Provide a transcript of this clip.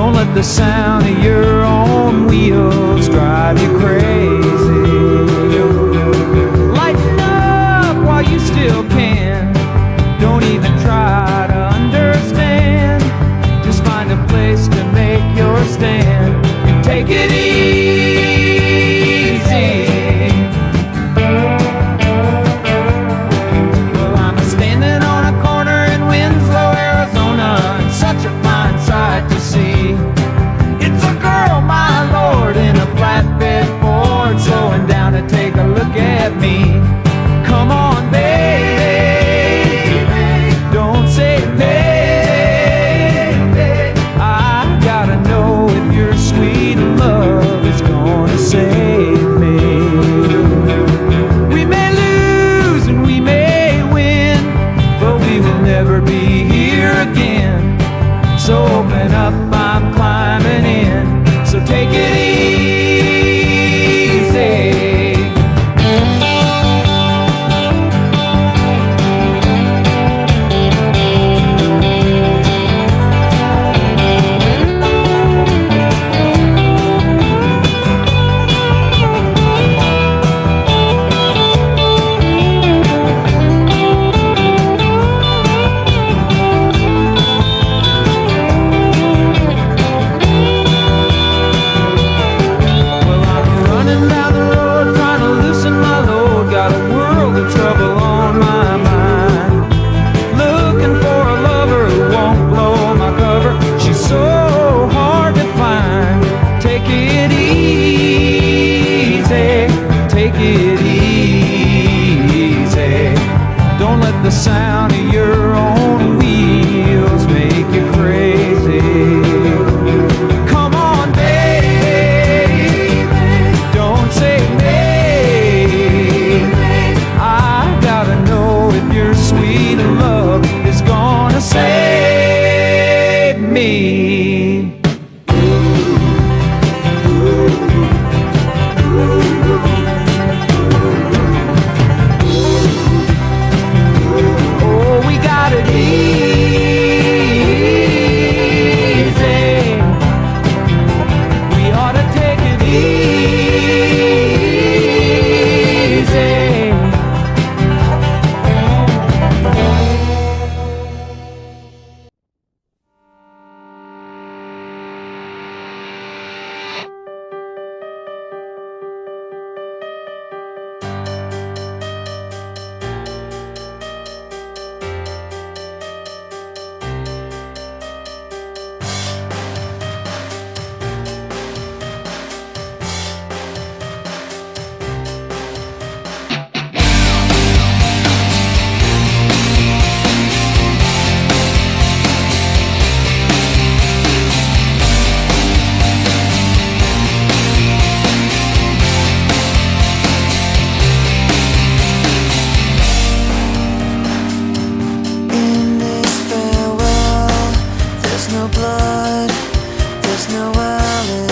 Don't let the sound of your own wheels drive you crazy. Lighten up while you still can. Don't even try to understand. Just find a place to make your stand and take it easy. Well, I'm standing on a corner in Winslow, Arizona, and such a fine sight to see. It's a girl, my lord, in a flatbed Ford, slowing down to take a look at me. Come on, baby, don't say baby. I gotta know if your sweet love is gonna save me. We may lose and we may win, but we will never be here again. So open up, I'm climbing in. So take it easy. The sound of your own wheels make you crazy. Come on, baby, don't say maybe. I gotta know if your sweet love is gonna save me. No blood, there's no alibi.